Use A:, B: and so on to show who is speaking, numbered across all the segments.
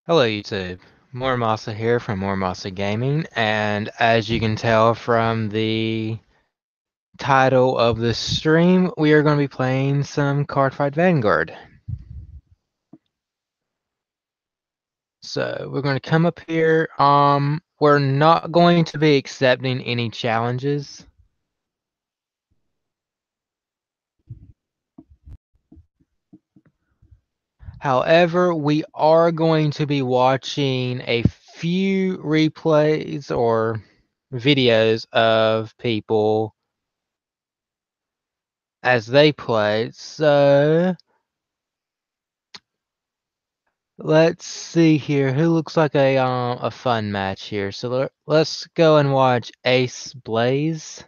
A: Hello YouTube, Muramasa here from Muramasa Gaming, and as you can tell from the title of the stream, we are going to be playing some Cardfight Vanguard. So we're going to come up here, we're not going to be accepting any challenges. However, we are going to be watching a few replays or videos of people as they play. So let's see here. Who looks like a fun match here? So let's go and watch Ace Blaze.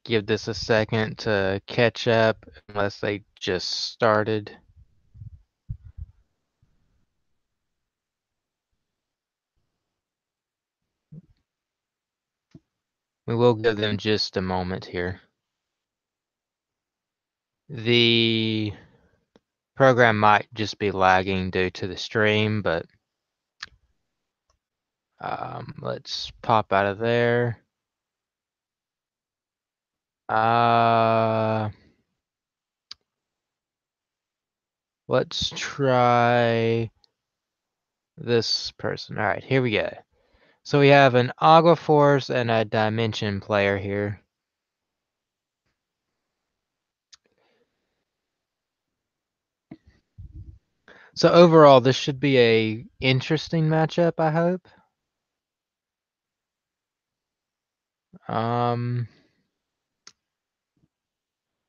A: Give this a second to catch up unless they just started. We will give them just a moment here. The program might just be lagging due to the stream, but let's pop out of there. Let's try this person. All right, here we go. So we have an Agua Force and a Dimension player here. So overall, this should be a interesting matchup, I hope.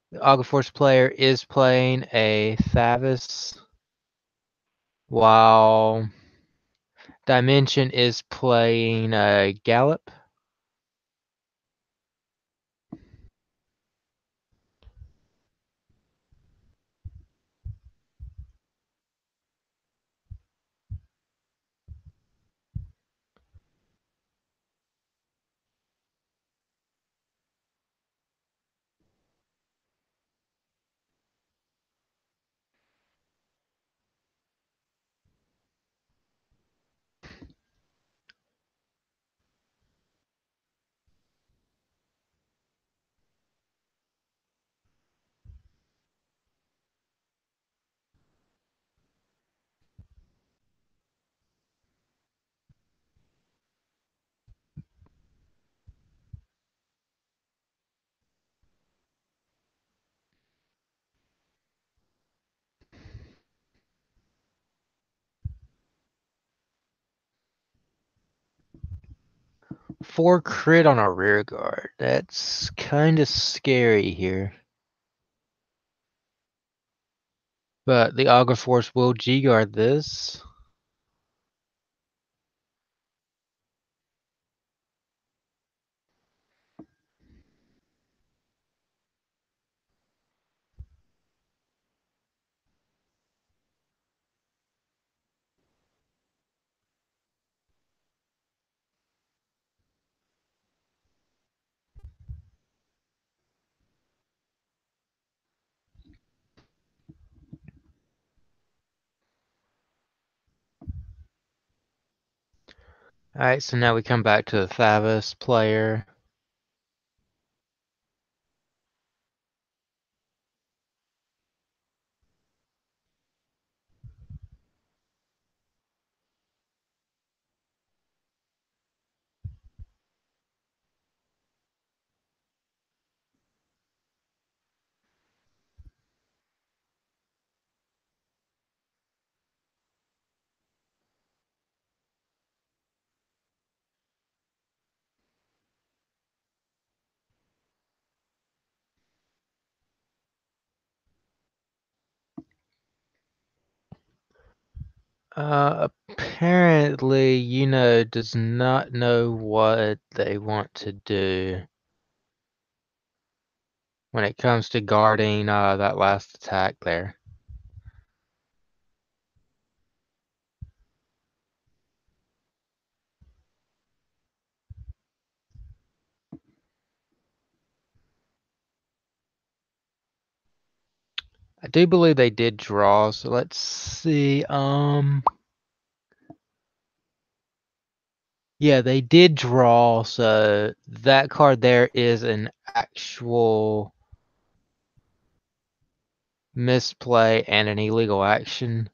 A: The Agua Force player is playing a Thavis, while Dimension is playing a Gallop. Four crit on a rear guard. That's kind of scary here. But the Agua Force will G-guard this. Alright, so now we come back to the Thavis player. Apparently, does not know what they want to do when it comes to guarding that last attack there. I do believe they did draw, so let's see. Yeah, they did draw, so that card there is an actual misplay and an illegal action.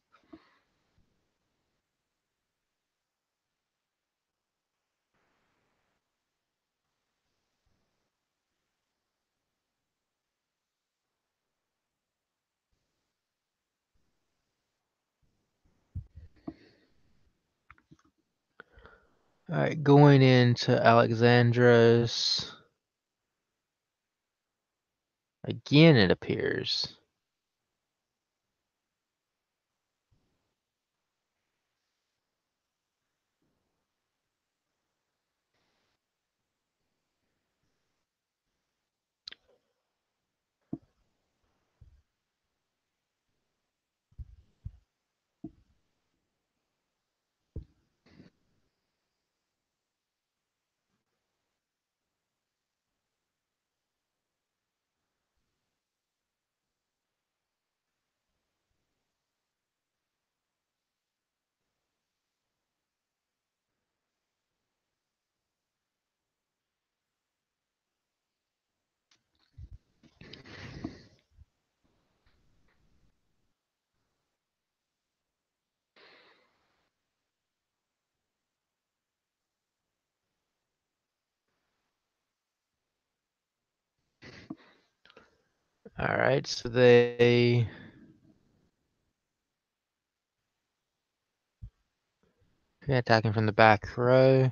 A: Alright, going into Alexandros. Again, it appears. Alright, so they attacking from the back row.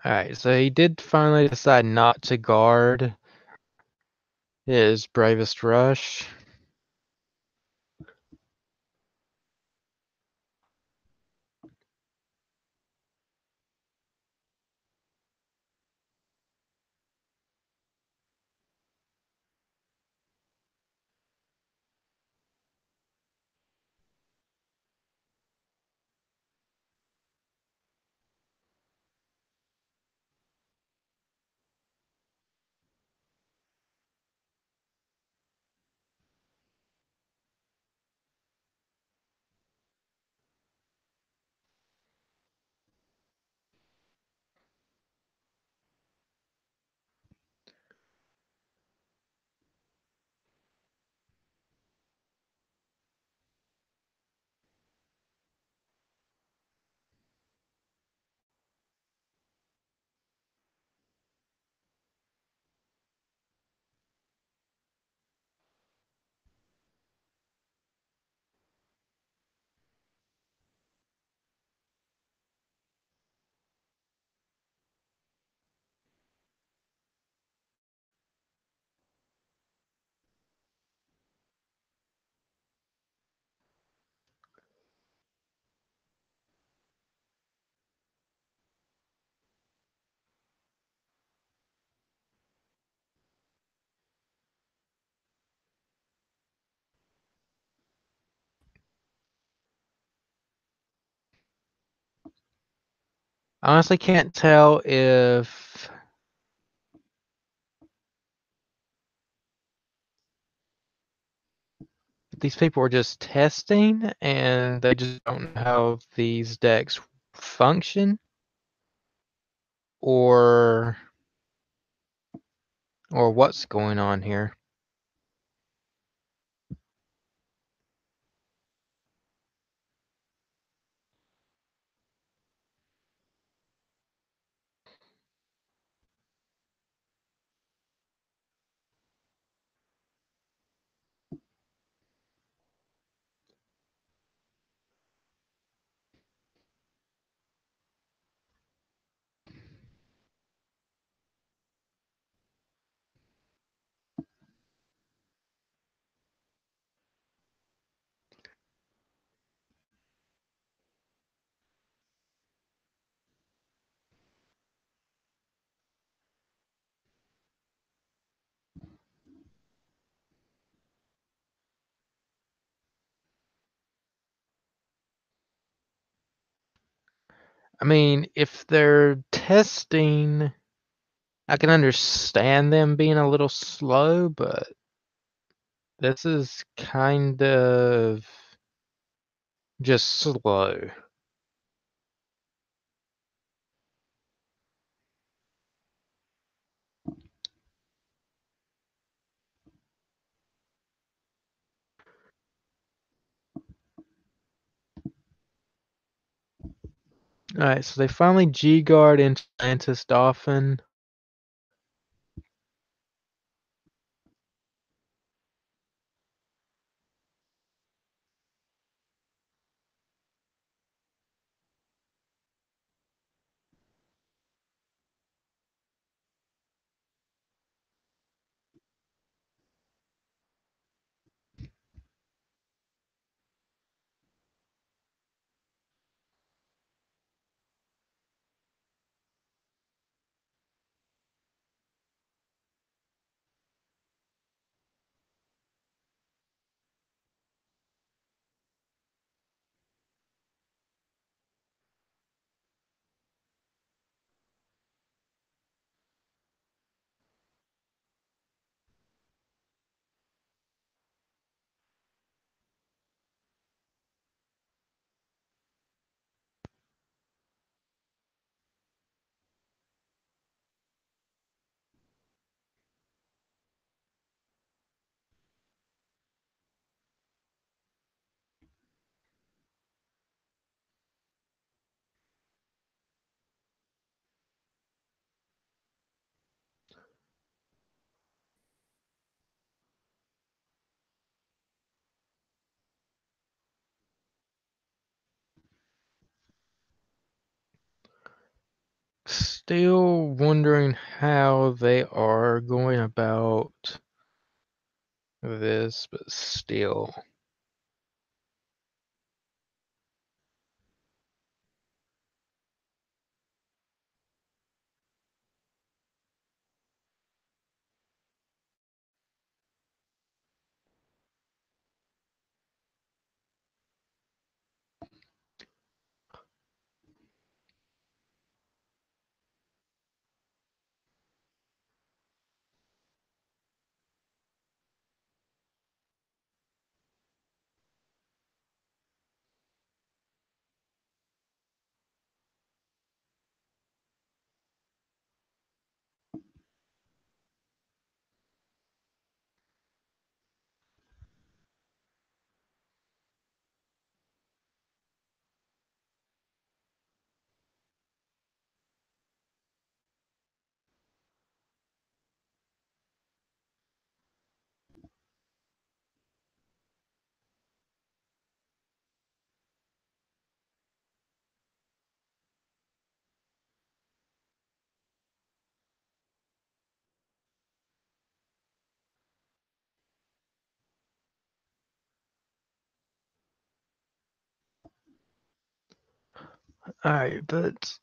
A: Alright, so he did finally decide not to guard his bravest rush. I honestly can't tell if these people are just testing and they just don't know how these decks function, or what's going on here. I mean, if they're testing, I can understand them being a little slow, but this is kind of just slow. Alright, so they finally G-guard into Atlantis Dolphin. Still wondering how they are going about this, but still. Alright, but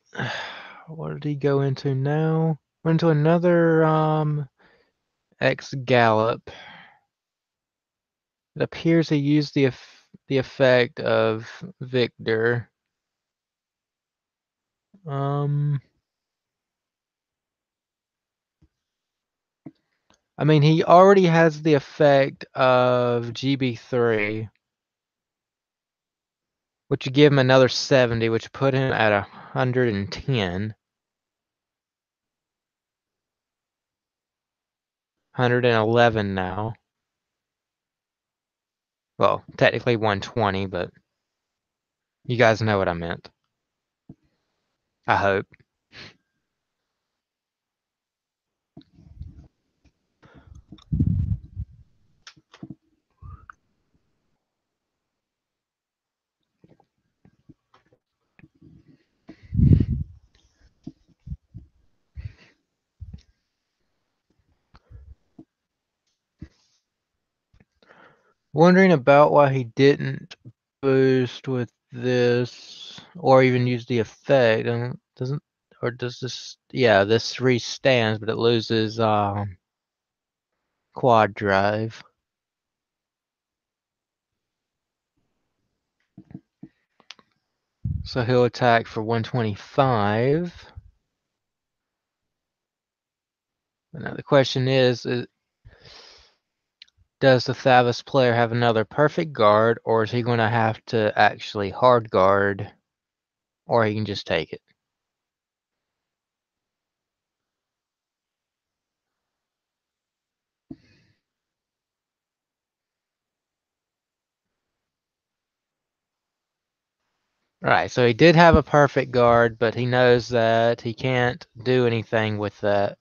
A: what did he go into now? Went into another X Gallop. It appears he used the effect of Victor. I mean, he already has the effect of GB3, which would give him another 70, which put him at 110. 111 now. Well, technically 120, but you guys know what I meant. I hope. Wondering about why he didn't boost with this, or even use the effect. And doesn't, or does this? Yeah, this restands, but it loses quad drive. So he'll attack for 125. Now the question is does the Thavas player have another perfect guard, or is he going to have to actually hard guard, or he can just take it? Right, so he did have a perfect guard, but he knows that he can't do anything with that.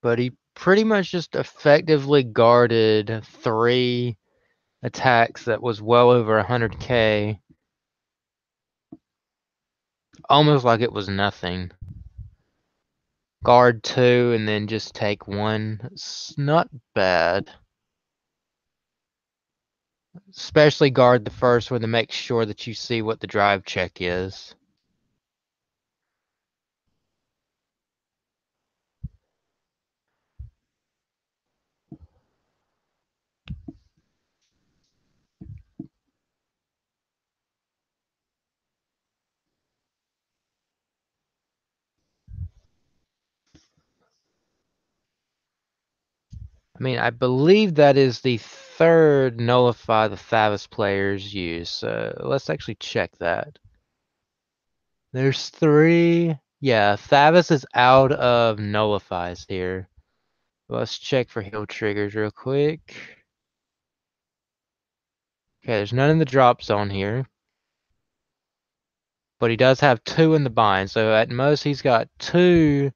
A: But he pretty much just effectively guarded 3 attacks that was well over 100k. Almost like it was nothing. Guard 2 and then just take 1. It's not bad. Especially guard the first one to make sure that you see what the drive check is. I mean, I believe that is the 3rd nullify the Thavas players use. So let's actually check that. There's 3. Yeah, Thavas is out of nullifies here. Let's check for heal triggers real quick. Okay, there's none in the drop zone here. But he does have 2 in the bind, so at most he's got 2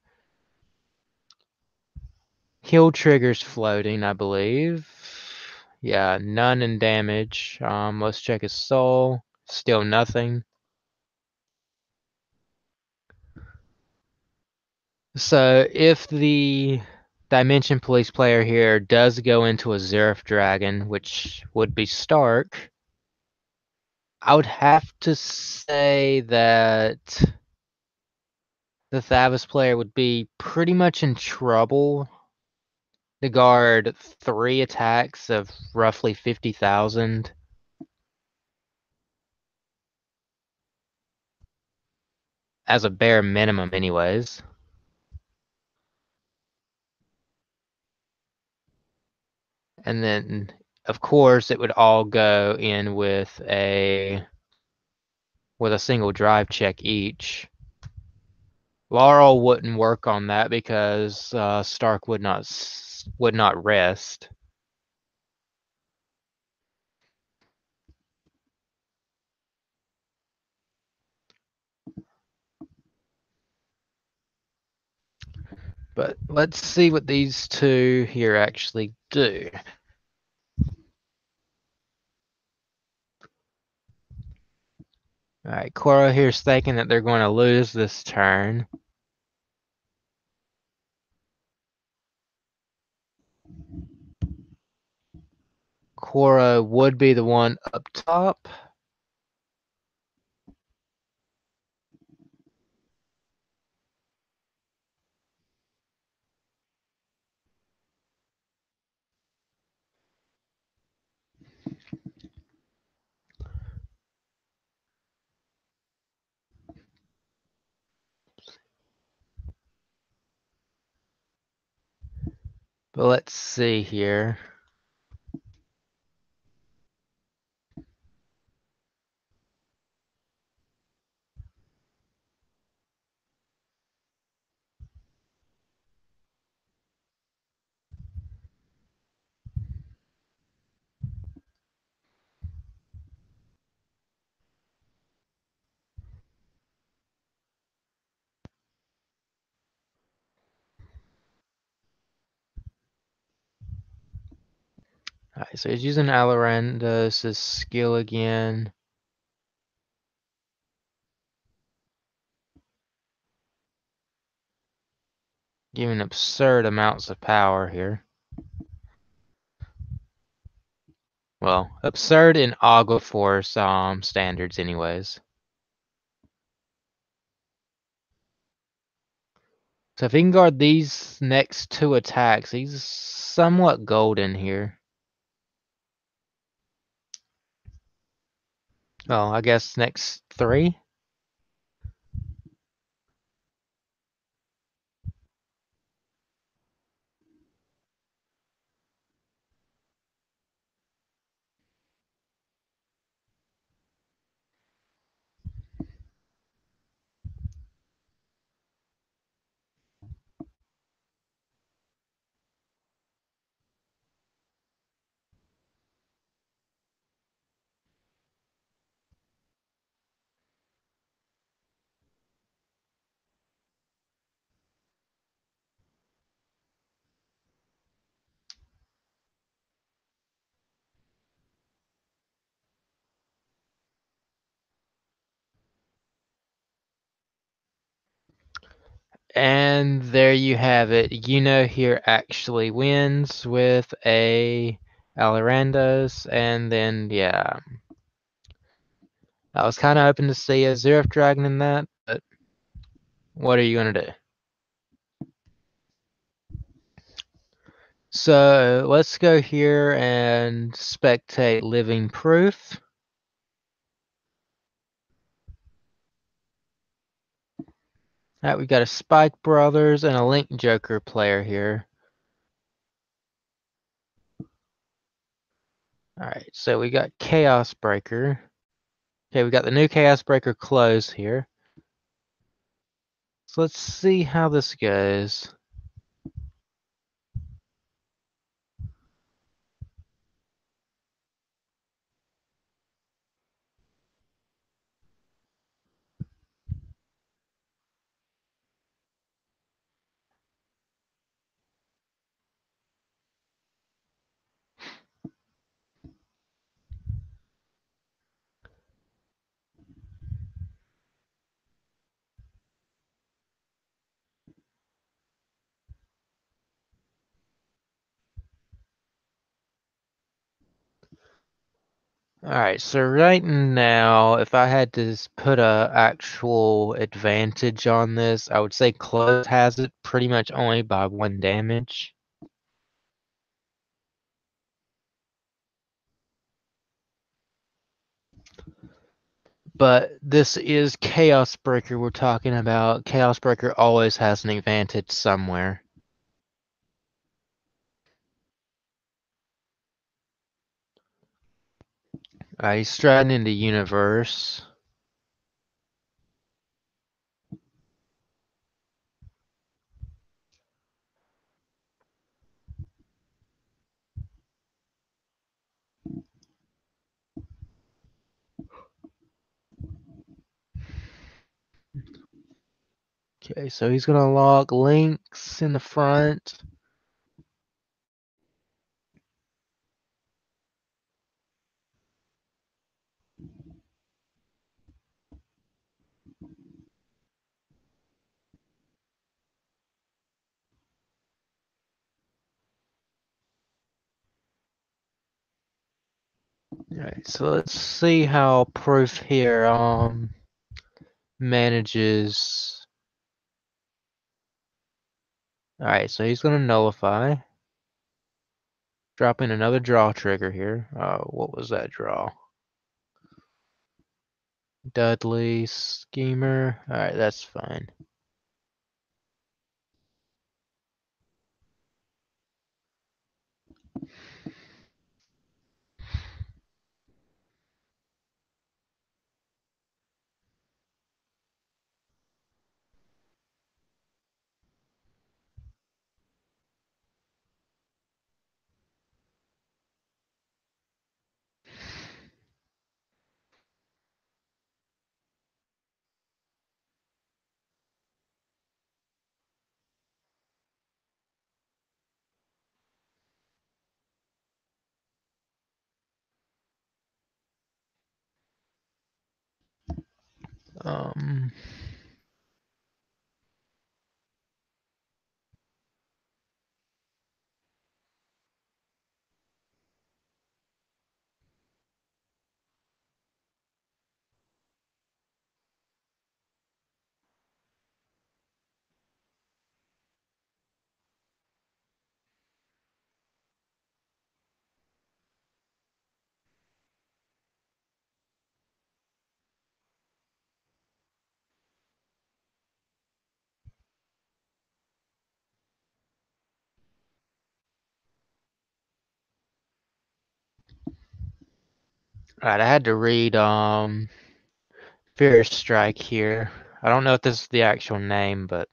A: heal triggers floating, I believe. Yeah, none in damage. Let's check his soul. Still nothing. So if the Dimension Police player here does go into a Zerif Dragon, which would be Stark, I would have to say that the Thavas player would be pretty much in trouble to guard 3 attacks of roughly 50,000. As a bare minimum anyways. And then, of course, it would all go in with a single drive check each. Laurel wouldn't work on that because Stark would not rest. But let's see what these 2 here actually do. Alright, Cora here's thinking that they're going to lose this turn. Cora would be the one up top. But let's see here. Alright, so he's using Alaranda's skill again. Giving absurd amounts of power here. Well, absurd in Agua Force standards anyways. So if he can guard these next 2 attacks, he's somewhat golden here. Well, I guess next 3. And there you have it. Here actually wins with a Alarandos, and then, yeah. I was kind of hoping to see a Zerif Dragon in that, but what are you going to do? So let's go here and spectate Living Proof. Alright, we got a Spike Brothers and a Link Joker player here. Alright, so we got Chaos Breaker. Okay, we got the new Chaos Breaker closed here. So let's see how this goes. Alright, so right now, if I had to put a actual advantage on this, I would say Close has it pretty much only by 1 damage. But this is Chaos Breaker we're talking about. Chaos Breaker always has an advantage somewhere. He's striding into Universe. Okay, so he's gonna log Links in the front. Alright, so let's see how Proof here manages. Alright, so he's gonna nullify. Dropping another draw trigger here. What was that draw? Dudley, Schemer. Alright, that's fine. Um, Alright, I had to read Fear Strike here. I don't know if this is the actual name, but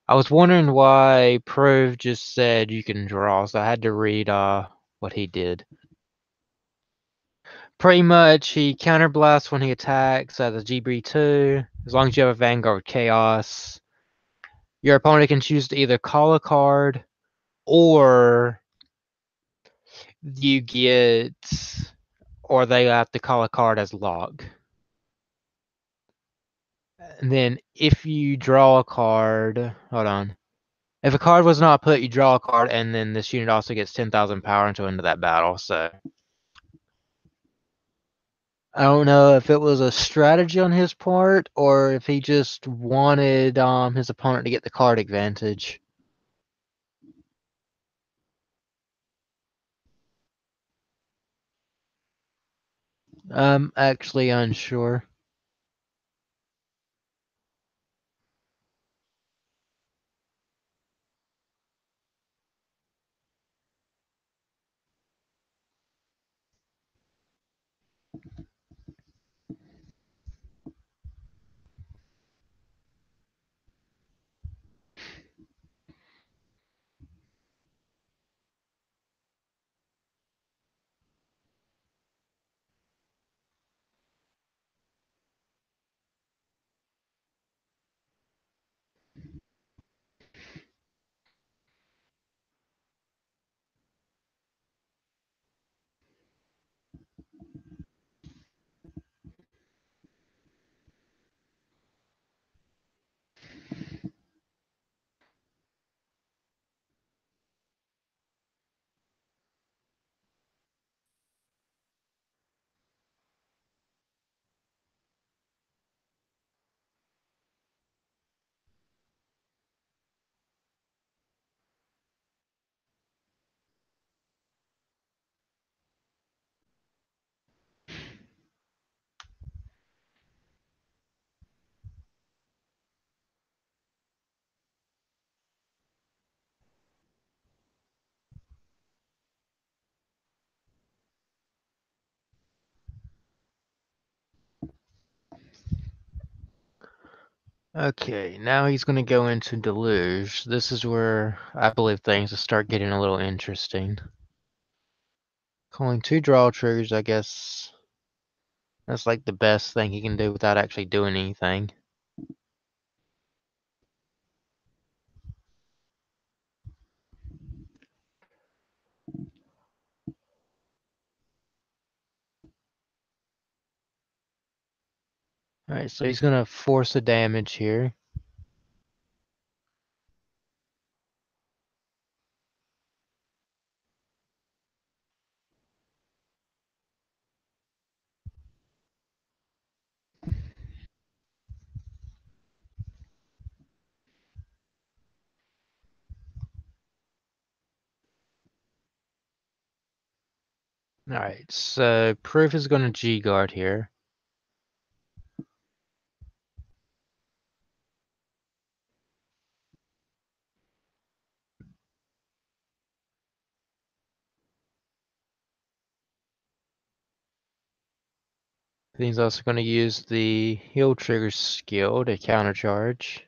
A: I was wondering why Prove just said you can draw, so I had to read what he did. Pretty much, he counterblasts when he attacks as a GB2. As long as you have a Vanguard Chaos, your opponent can choose to either call a card or you get, or they have to call a card as log. And then if you draw a card, hold on. If a card was not put, you draw a card, and then this unit also gets 10,000 power until end of that battle. So I don't know if it was a strategy on his part or if he just wanted his opponent to get the card advantage. I'm actually unsure. Okay, now he's going to go into Deluge. This is where I believe things will start getting a little interesting. Calling 2 draw triggers, I guess that's like the best thing he can do without actually doing anything. Alright, so he's going to force a damage here. Alright, so Proof is going to G-guard here. He's also going to use the heal trigger skill to countercharge.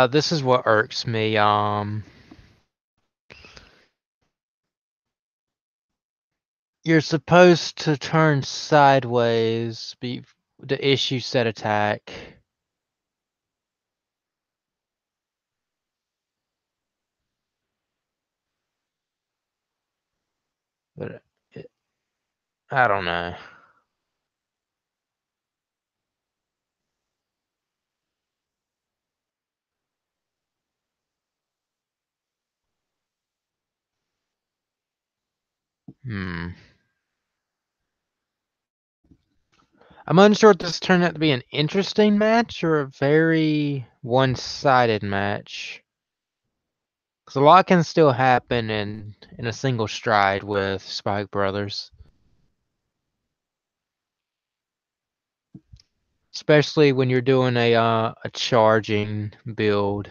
A: This is what irks me. You're supposed to turn sideways to issue set attack. But I don't know. Hmm. I'm unsure if this turned out to be an interesting match or a very one-sided match. Because a lot can still happen in a single stride with Spike Brothers. Especially when you're doing a charging build.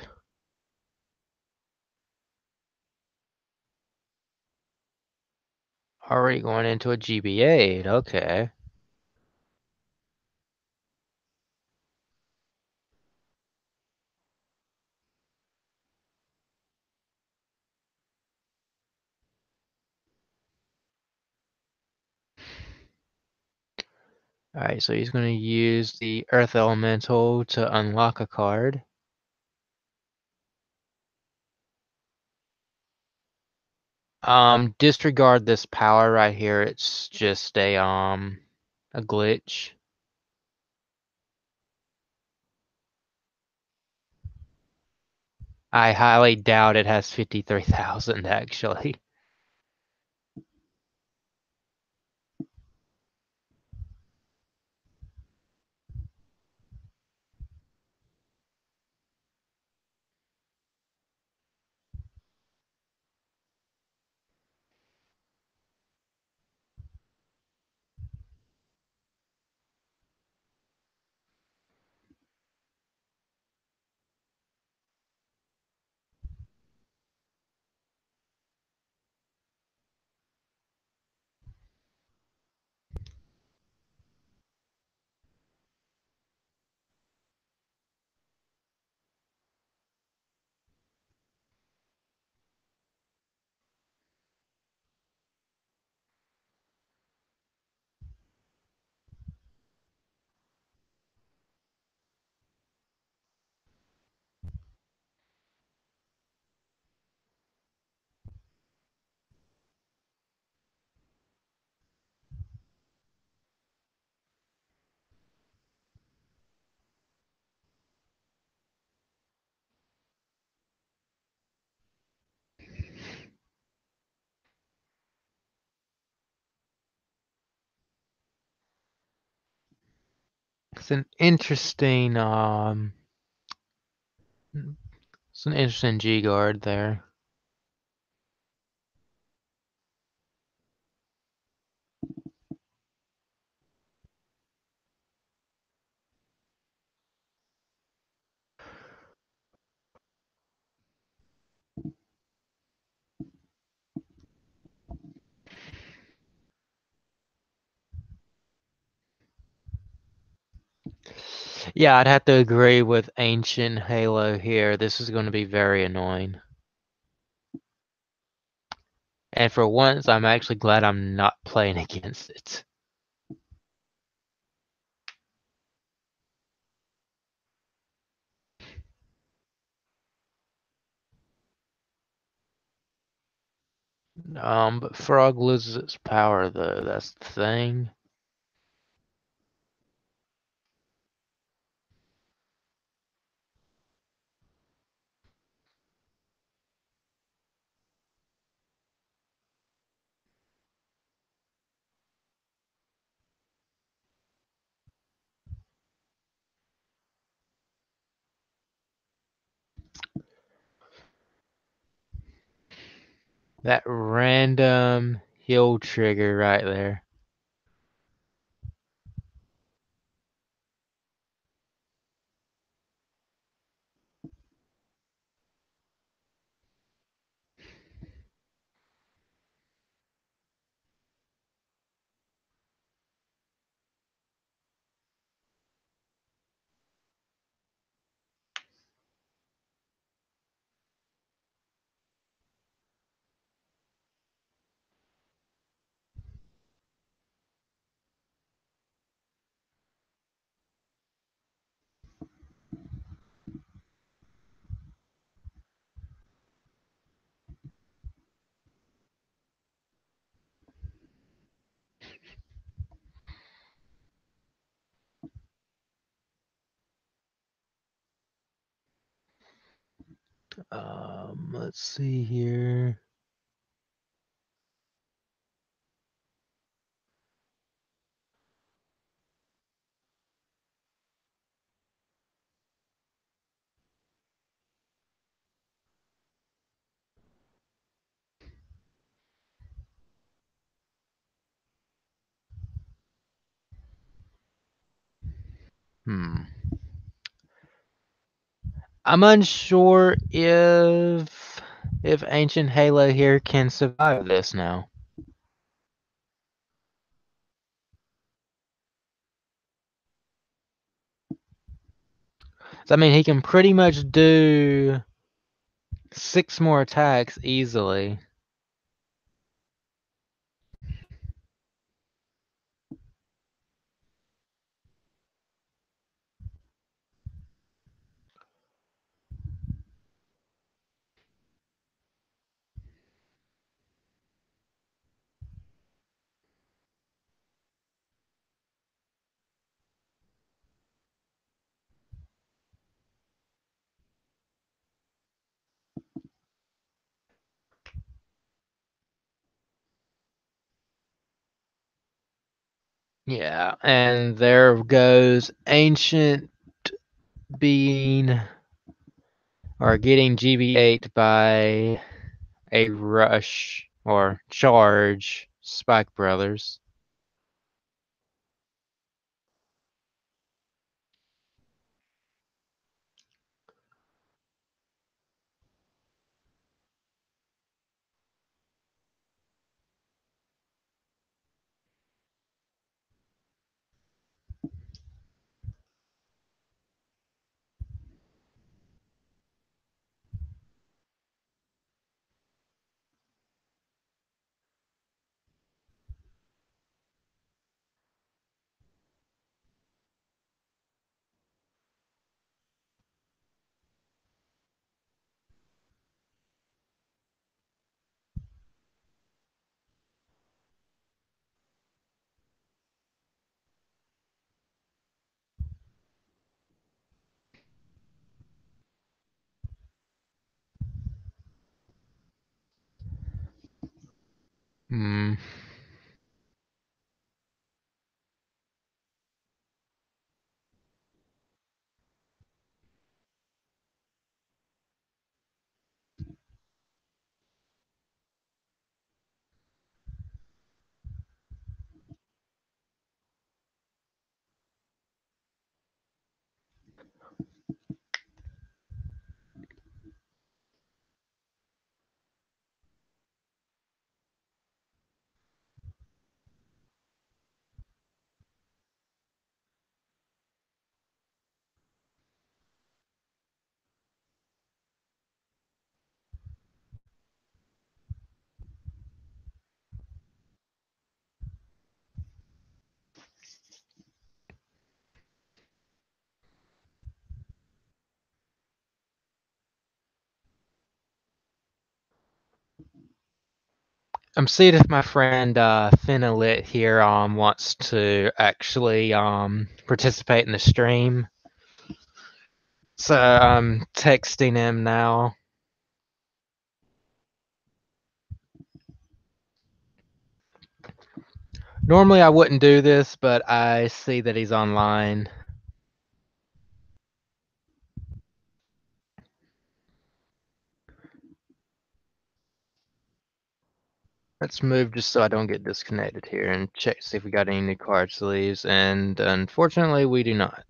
A: Already going into a GB8, okay. Alright, so he's going to use the Earth Elemental to unlock a card. Disregard this power right here. It's just a glitch. I highly doubt it has 53,000 actually. It's an interesting it's an interesting G guard there. Yeah, I'd have to agree with Ancient Halo here. This is going to be very annoying. And for once, I'm actually glad I'm not playing against it. But Frog loses its power though, that's the thing. That random heal trigger right there. Let's see here. Hmm. I'm unsure if Ancient Halo here can survive this now. So, I mean, he can pretty much do 6 more attacks easily. Yeah, and there goes Ancient being or getting GB8 by a rush or charge Spike Brothers. Hmm. I'm seeing if my friend Finalit here wants to actually participate in the stream. So I'm texting him now. Normally I wouldn't do this, but I see that he's online. Let's move just so I don't get disconnected here and check to see if we got any new card sleeves, and unfortunately we do not.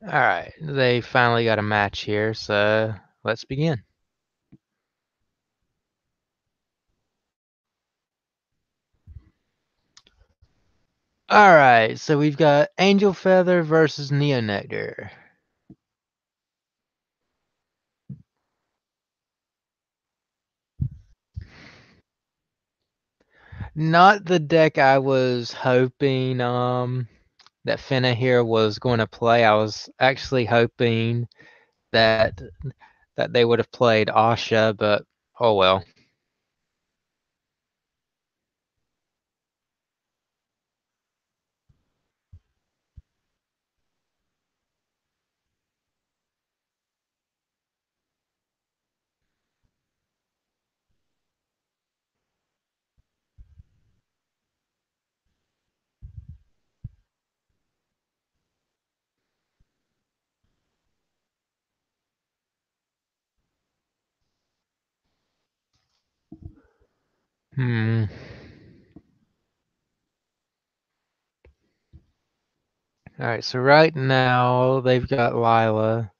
A: Alright, they finally got a match here, so let's begin. Alright, so we've got Angel Feather versus Neonectar. Not the deck I was hoping that Finna here was going to play. I was actually hoping that they would have played Asha, but oh well. Hmm. Alright, so right now they've got Lila.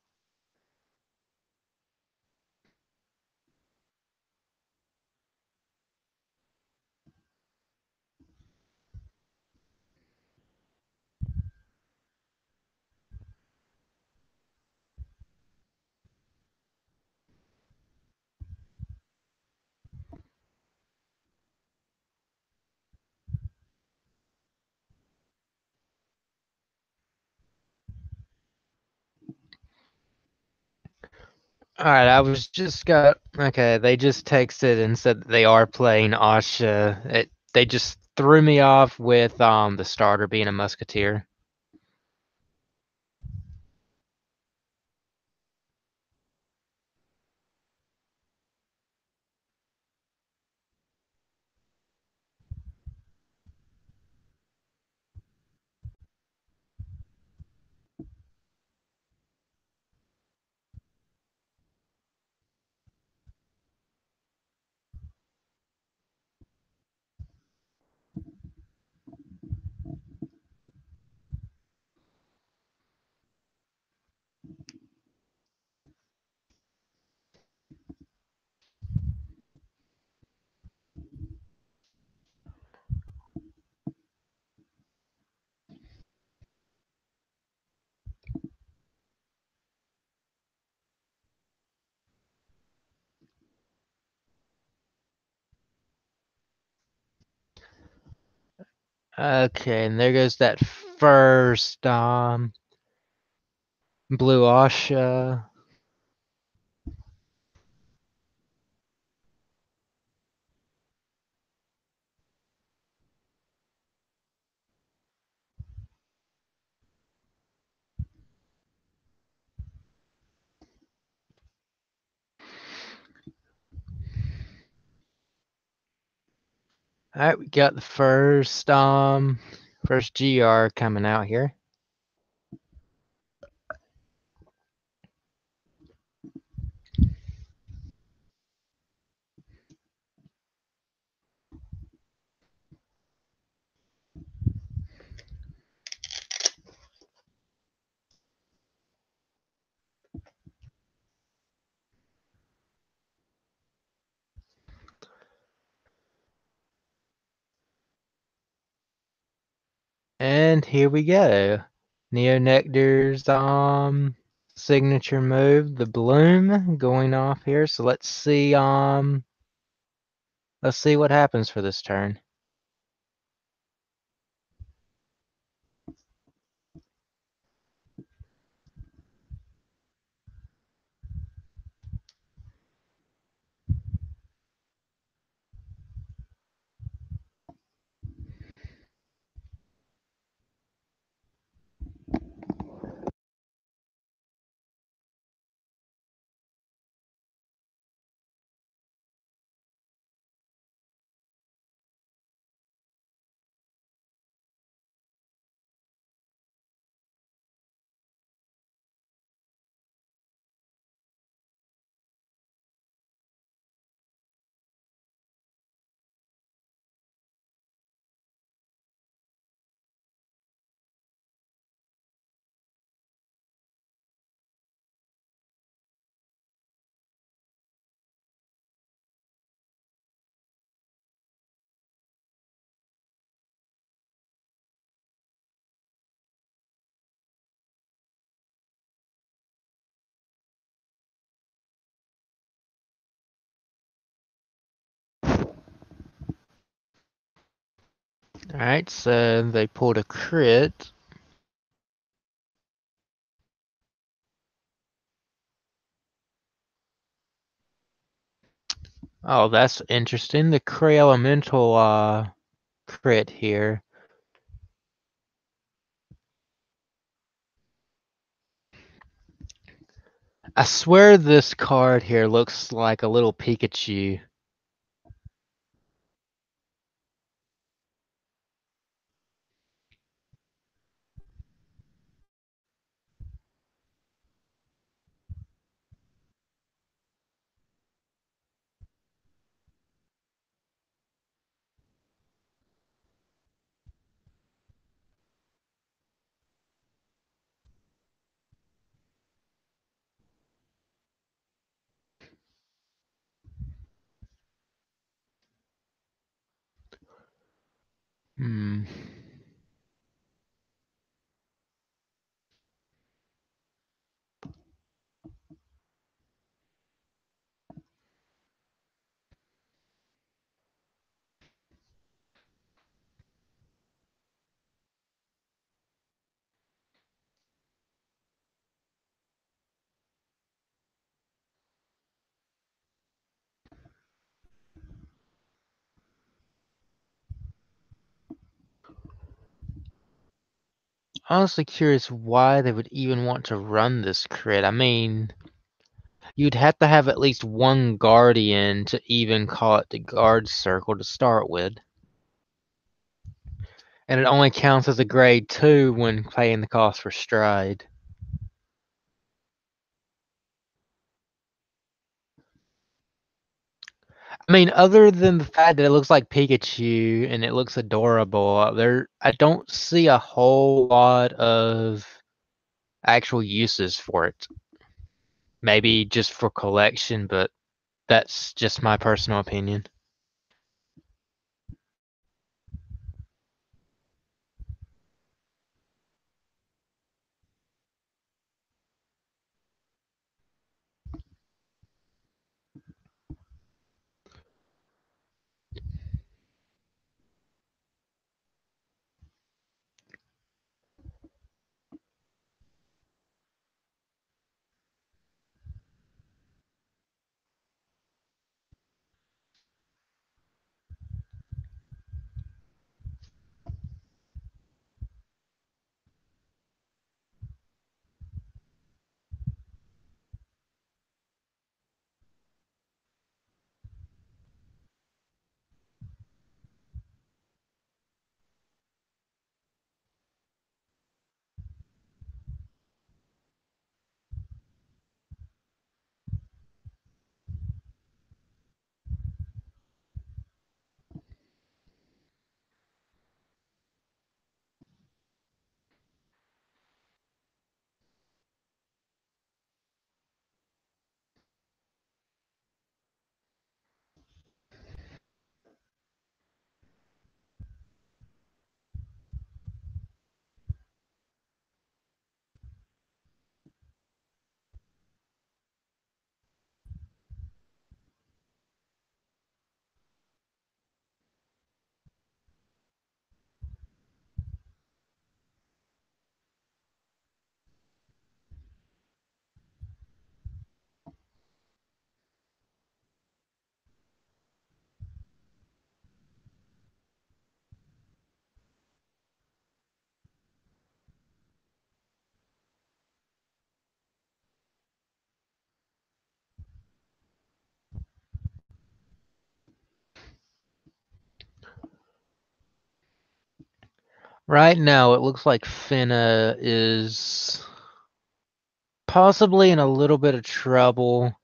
A: Alright, I was just got okay, they just texted and said that they are playing Asha. They just threw me off with the starter being a musketeer. Okay, and there goes that first blue Asha. Alright, we got the first GR coming out here. And here we go. Neonectar's signature move, the bloom going off here. So let's see what happens for this turn. Alright, so they pulled a crit. Oh, that's interesting. The Cray Elemental crit here. I swear this card here looks like a little Pikachu. Hmm. Honestly curious why they would even want to run this crit. I mean, you'd have to have at least one Guardian to even call it the Guard Circle to start with. And it only counts as a grade 2 when paying the cost for Stride. I mean, other than the fact that it looks like Pikachu and it looks adorable, I don't see a whole lot of actual uses for it. Maybe just for collection, but that's just my personal opinion. Right now, it looks like Finna is possibly in a little bit of trouble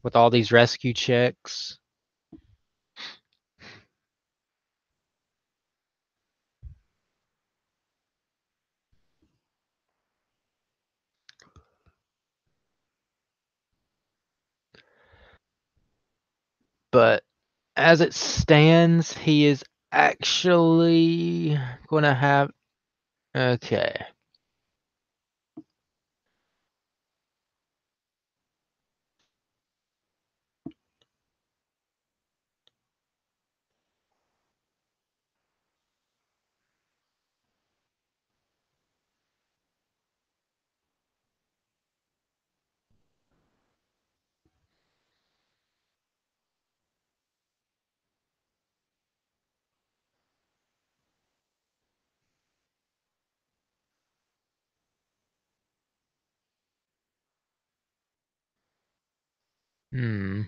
A: with all these rescue checks. But as it stands, he is actually going to have. Okay. Hmm.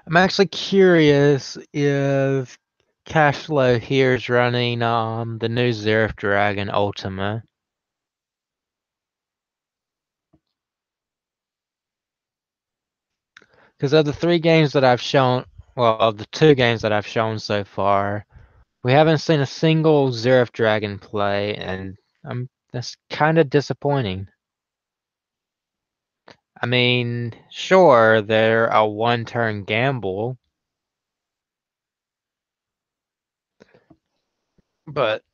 A: I'm actually curious if Cashflow here is running the new Zerif Dragon Ultima. Because of the 3 games that I've shown, well, of the 2 games that I've shown so far, we haven't seen a single Zerif Dragon play, and that's kind of disappointing. I mean, sure, they're a one-turn gamble, but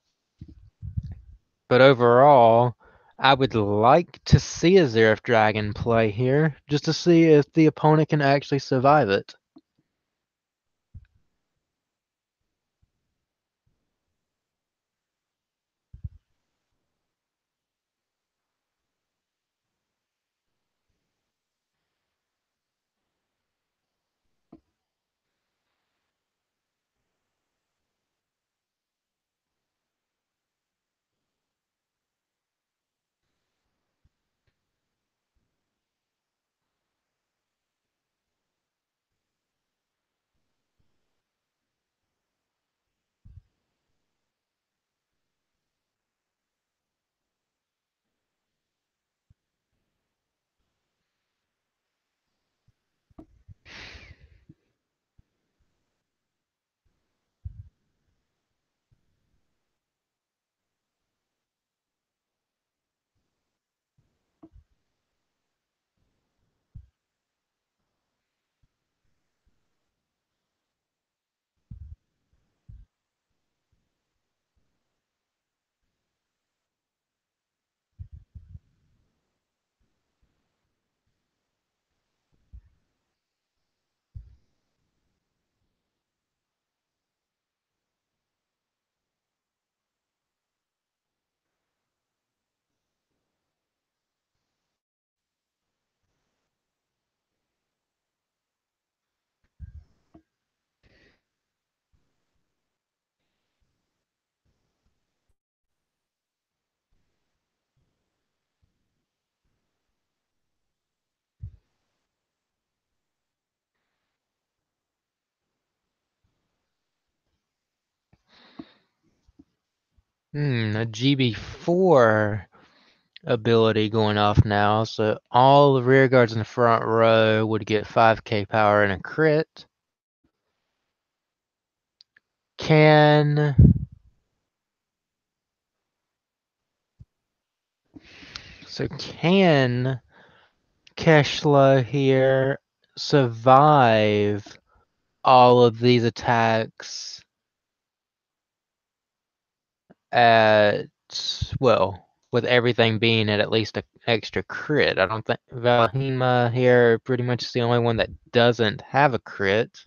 A: overall, I would like to see a Zerif Dragon play here, just to see if the opponent can actually survive it. A GB4 ability going off now, so all the rear guards in the front row would get 5k power and a crit. Can can Keshla here survive all of these attacks at, well, with everything being at least an extra crit? I don't think Valhema here pretty much is the only one that doesn't have a crit,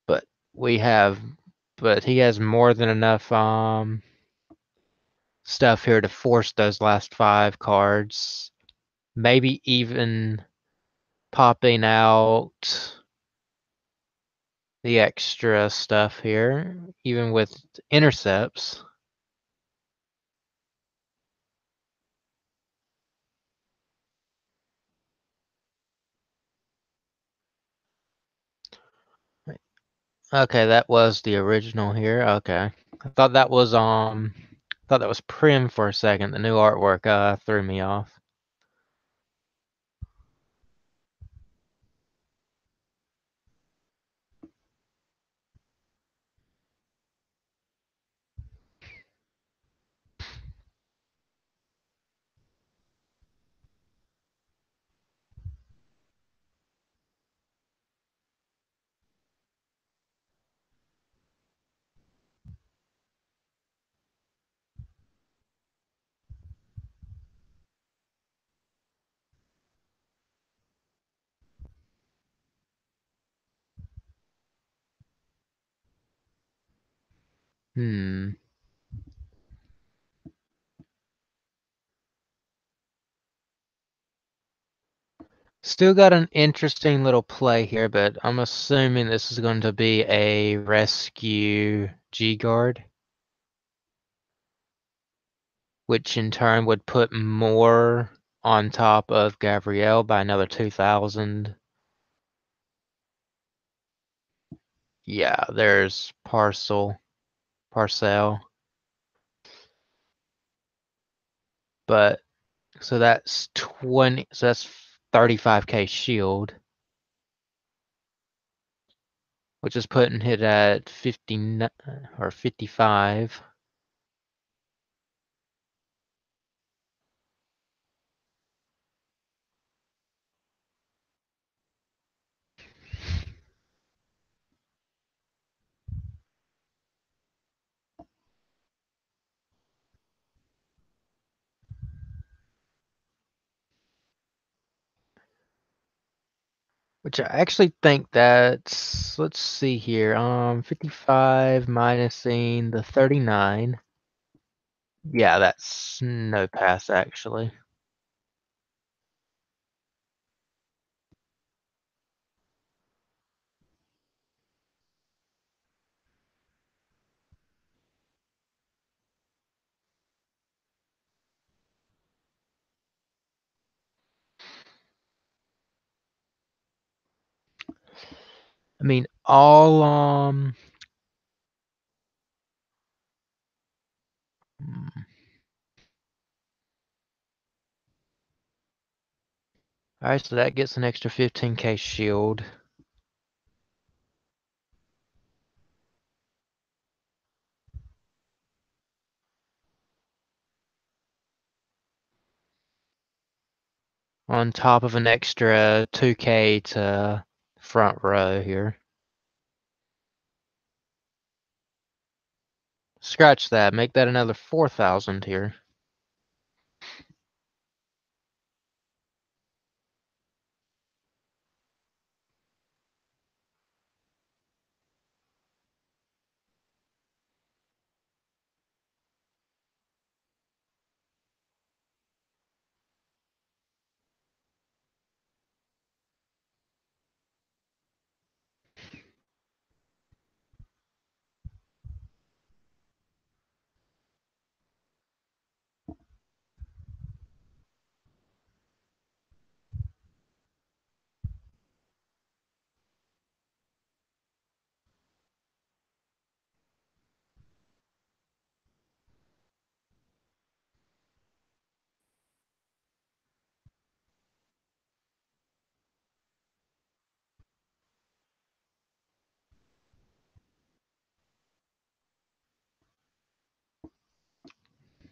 A: but we have, but he has more than enough stuff here to force those last 5 cards. Maybe even popping out the extra stuff here, even with intercepts. Okay, that was the original here. Okay. I thought that was Prim for a second. The new artwork threw me off. Still got an interesting little play here, but I'm assuming this is going to be a rescue G-guard, which in turn would put more on top of Gabrielle by another 2,000. Yeah, there's Parcel. But so that's 20, so that's 35k shield, which is putting it at 50 or 55. Which I actually think that's, let's see here, 55 minusing the 39. Yeah, that's no pass actually. I mean, all alright, so that gets an extra 15k shield. On top of an extra 2k to front row here. Scratch that, make that another 4,000 here.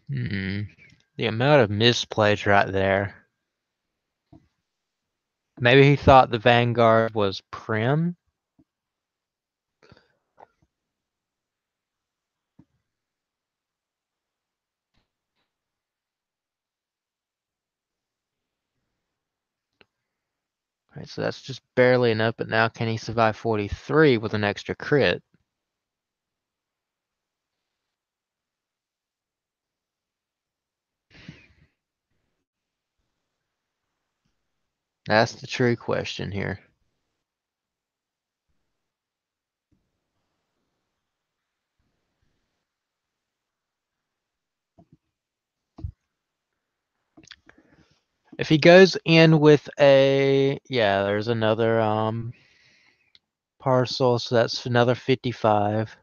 A: The amount of misplays right there. Maybe he thought the vanguard was prim. Alright, so that's just barely enough, but now can he survive 43 with an extra crit? That's the true question here. If he goes in with a, yeah, there's another parcel, so that's another 55.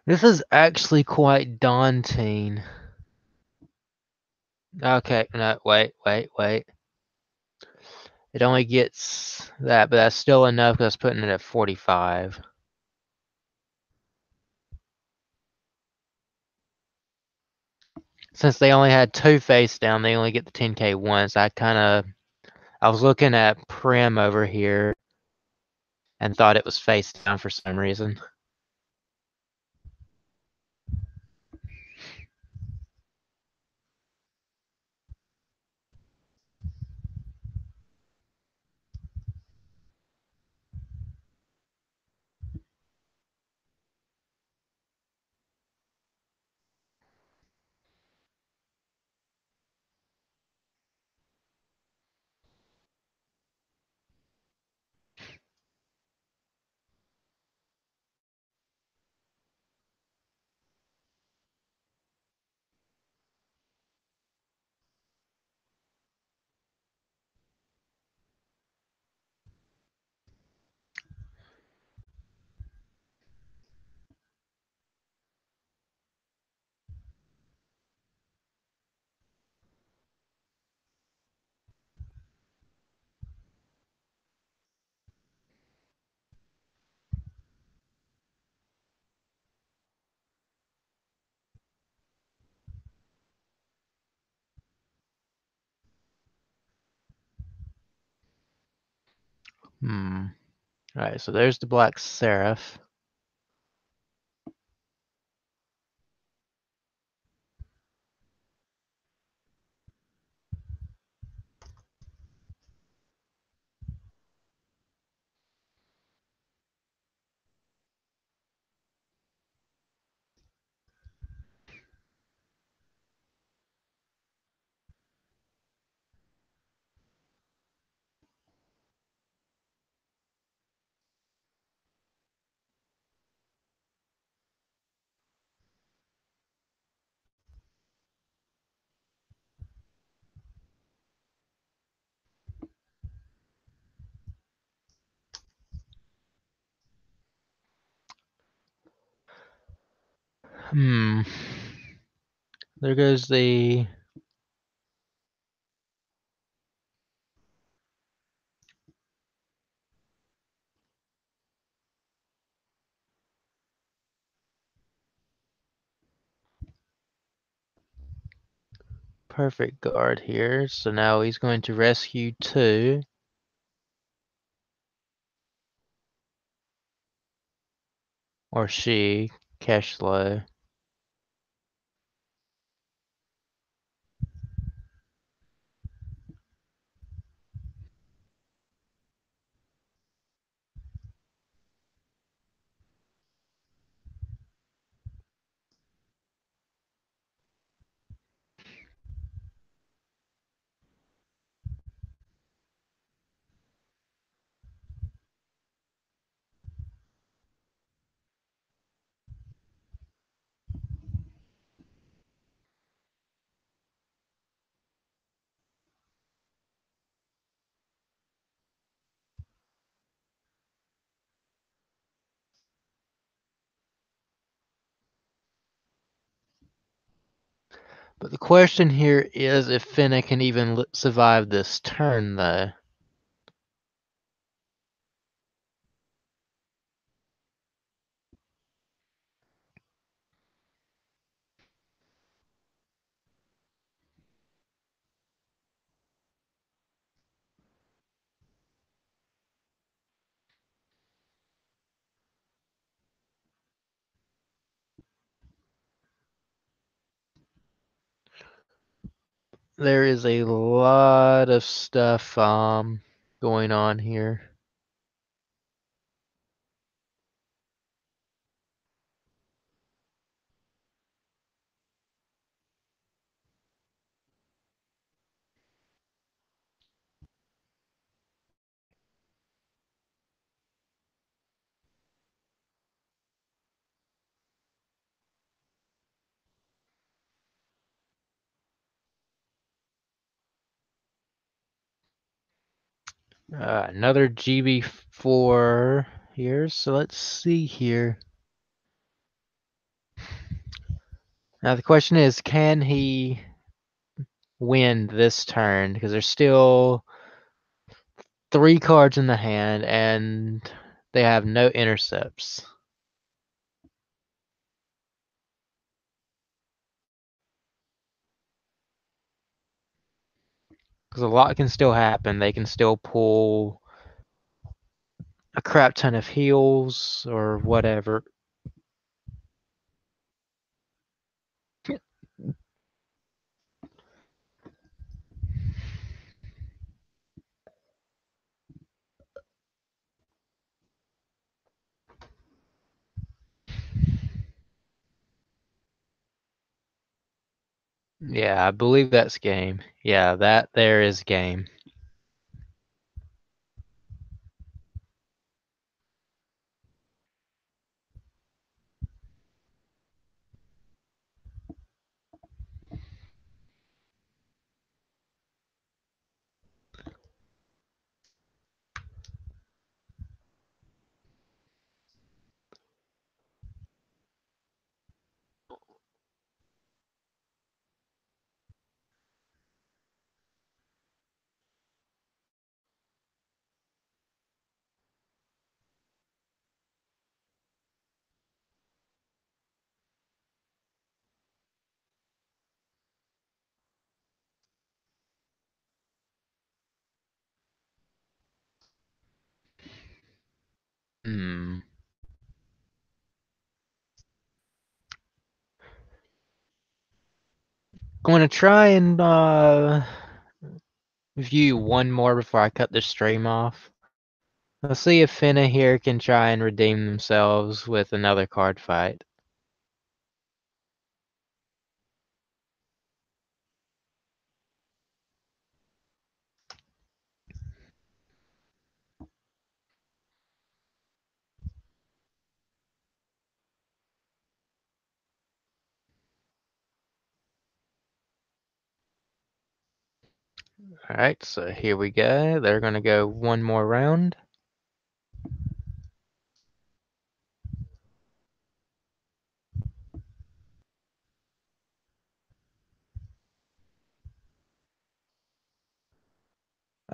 A: This is actually quite daunting. Okay, no, wait. It only gets that, but that's still enough because that's putting it at 45. since they only had 2 face down, they only get the 10k once. I was looking at Prim over here and thought it was face down for some reason. Alright, so there's the Black Seraph. There goes the perfect guard here. So now he's going to rescue 2. Or she, Cashflow. But the question here is if Finna can even survive this turn, though. There is a lot of stuff going on here. Another GB4 here, so let's see here. Now the question is, can he win this turn? Because there's still 3 cards in the hand and they have no intercepts. Because a lot can still happen. They can still pull a crap ton of heals or whatever. Yeah, I believe that's game. Yeah, that there is game. Hmm. I'm gonna try and view one more before I cut the stream off. Let's see if Finna here can try and redeem themselves with another card fight. Alright, so here we go. They're gonna go one more round.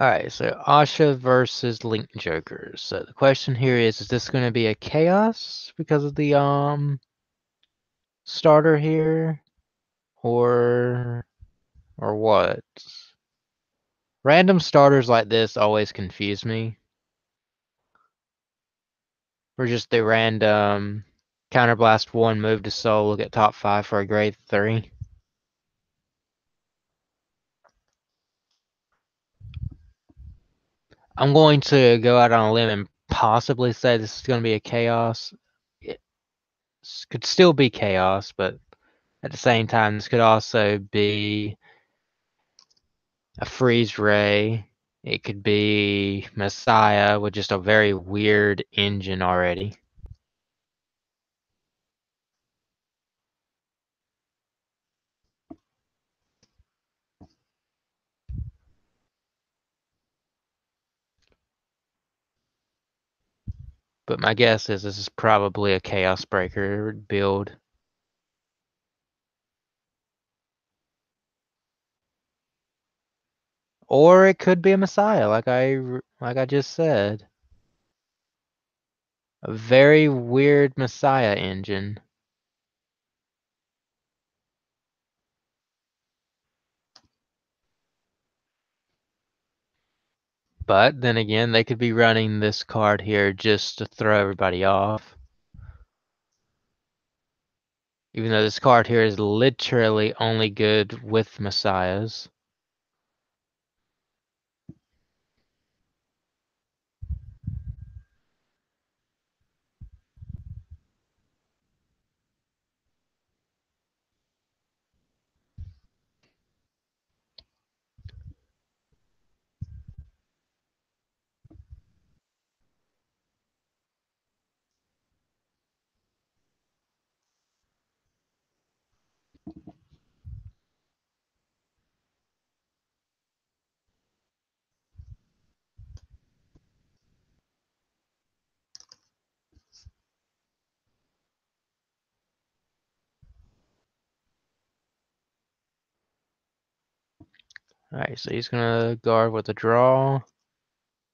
A: Alright, so Asha versus Link Joker. So the question here is this gonna be a chaos because of the starter here? Or what? Random starters like this always confuse me. Or just the random counterblast 1 move to soul, get top 5 for a grade 3. I'm going to go out on a limb and possibly say this is going to be a chaos. It could still be chaos, but at the same time, this could also be a freeze ray. It could be Messiah with just a very weird engine already. But my guess is this is probably a Chaos Breaker build. Or it could be a Messiah, like I just said. A very weird Messiah engine. But then again, they could be running this card here just to throw everybody off. Even though this card here is literally only good with Messiahs. Alright, so he's gonna guard with a draw.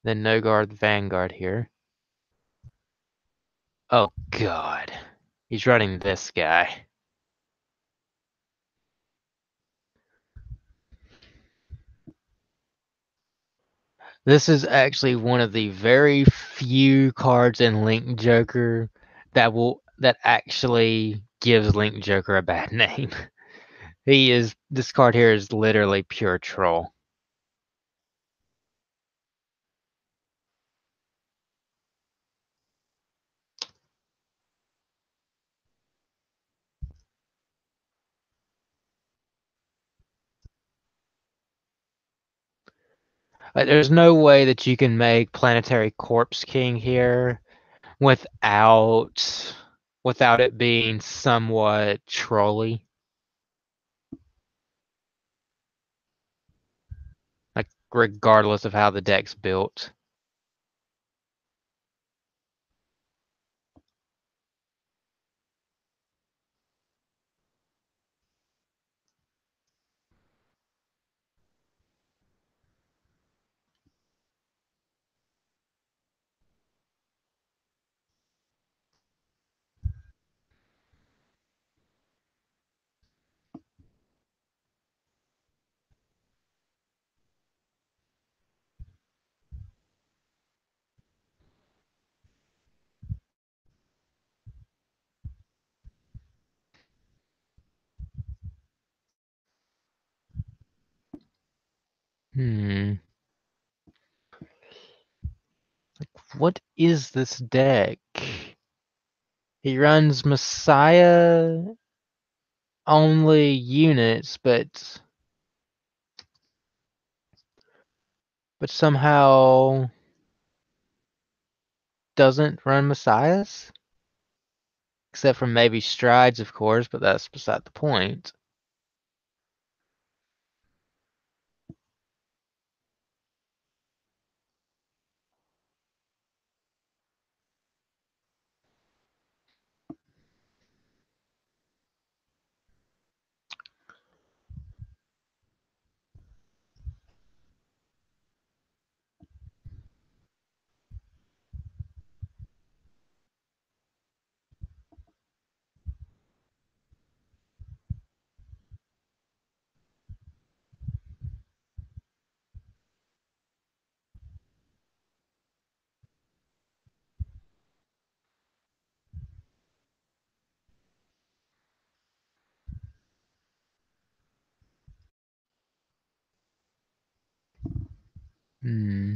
A: Then no guard vanguard here. Oh god. He's running this guy. This is actually one of the very few cards in Link Joker that actually gives Link Joker a bad name. This card here is literally pure troll. There's no way that you can make Planetary Corpse King here without without it being somewhat trolly. Like regardless of how the deck's built. Hmm. What is this deck? He runs Messiah only units, but somehow doesn't run Messiahs? Except for maybe Strides, of course, but that's beside the point. Hmm.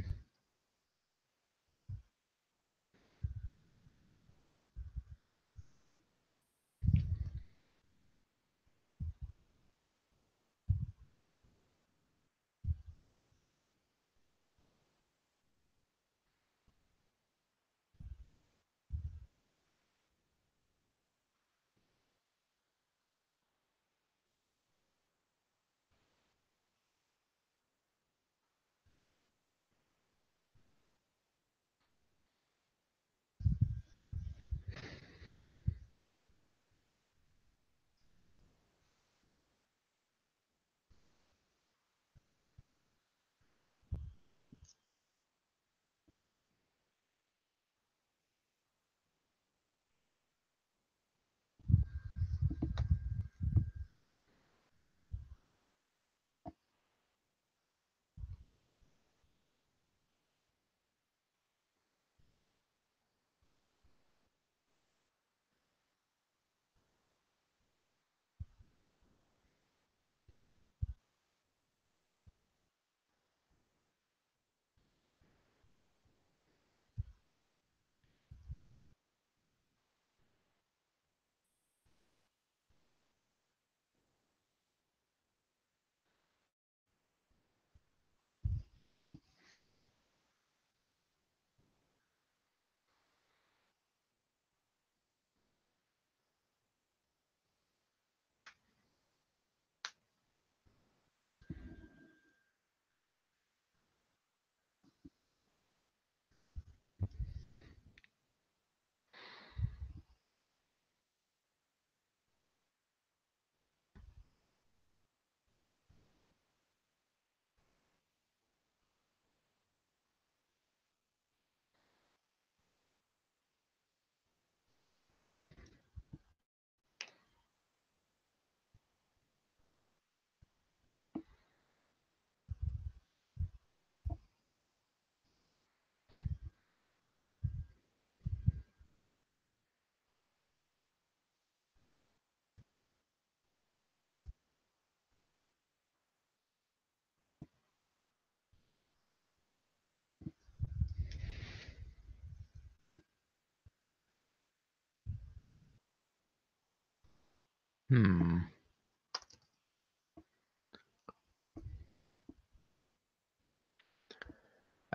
A: Hmm.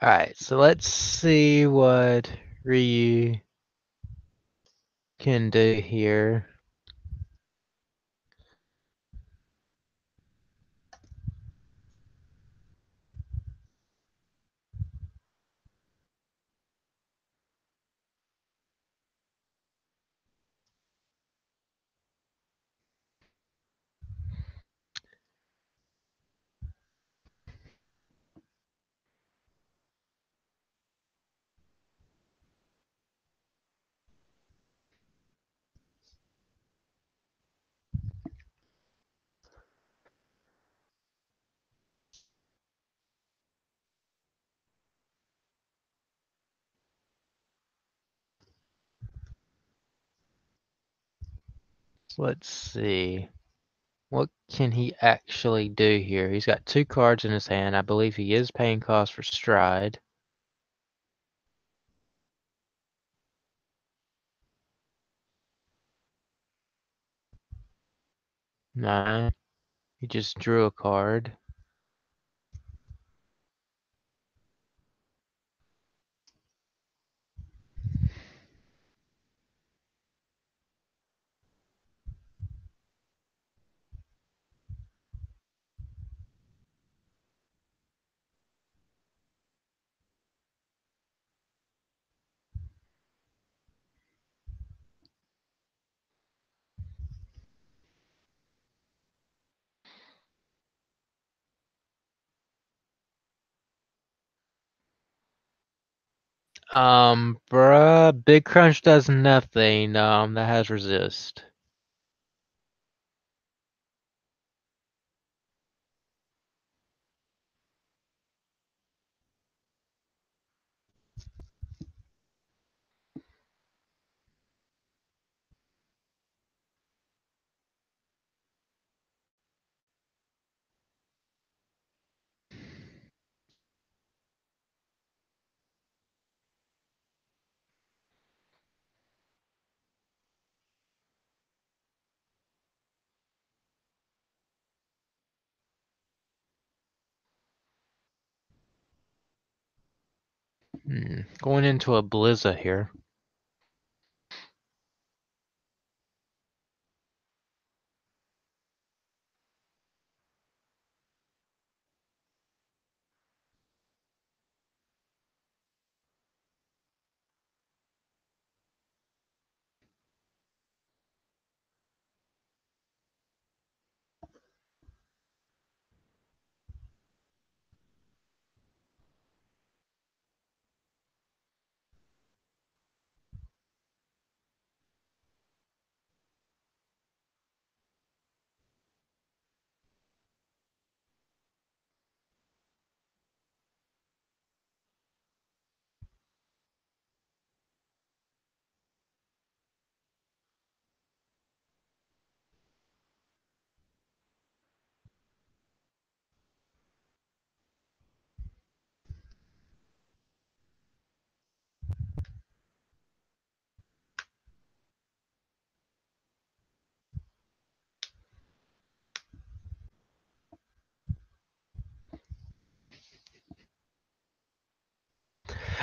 A: Alright, so let's see what Ryu can do here. So let's see. What can he actually do here? He's got 2 cards in his hand. I believe he is paying cost for stride. No, he just drew a card. Bruh, Big Crunch does nothing. That has resist. Going into a Blizza here.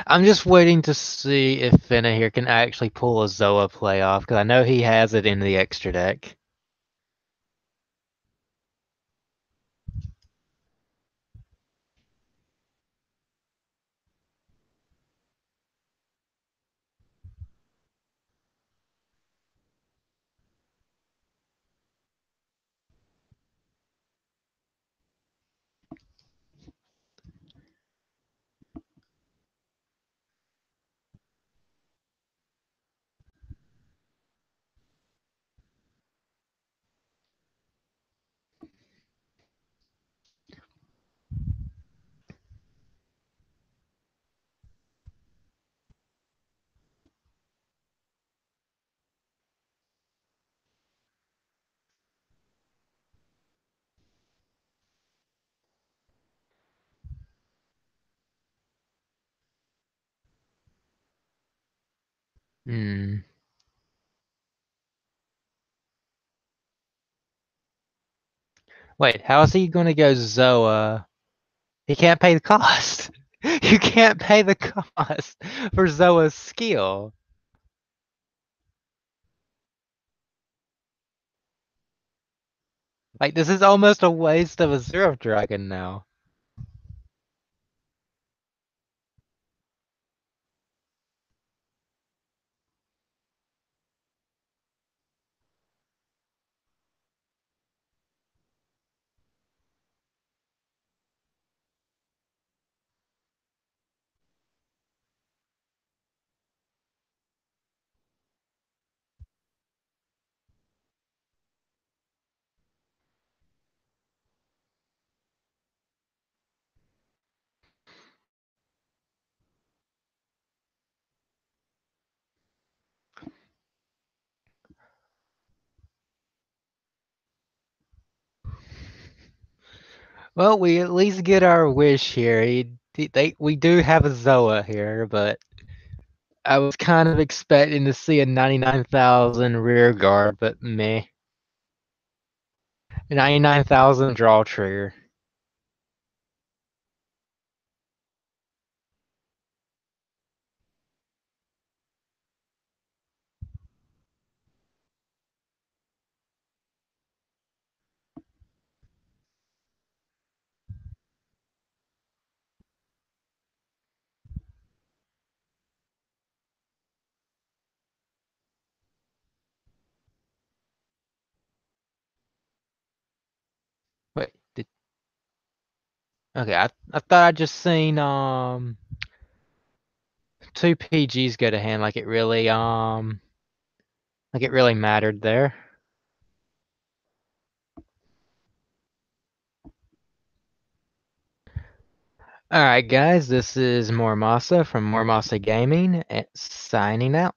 A: I'm just waiting to see if Finna here can actually pull a Zoa play off, because I know he has it in the extra deck. Hmm. Wait, how is he gonna go Zoa? He can't pay the cost. You can't pay the cost for Zoa's skill. Like, this is almost a waste of a Zero Dragon now. Well, we at least get our wish here. We do have a Zoa here, but I was kind of expecting to see a 99,000 rear guard, but meh. 99,000 draw trigger. Wait, okay, I thought I just seen two PGs go to hand like it really mattered there. Alright guys, this is Muramasa from Muramasa Gaming signing out.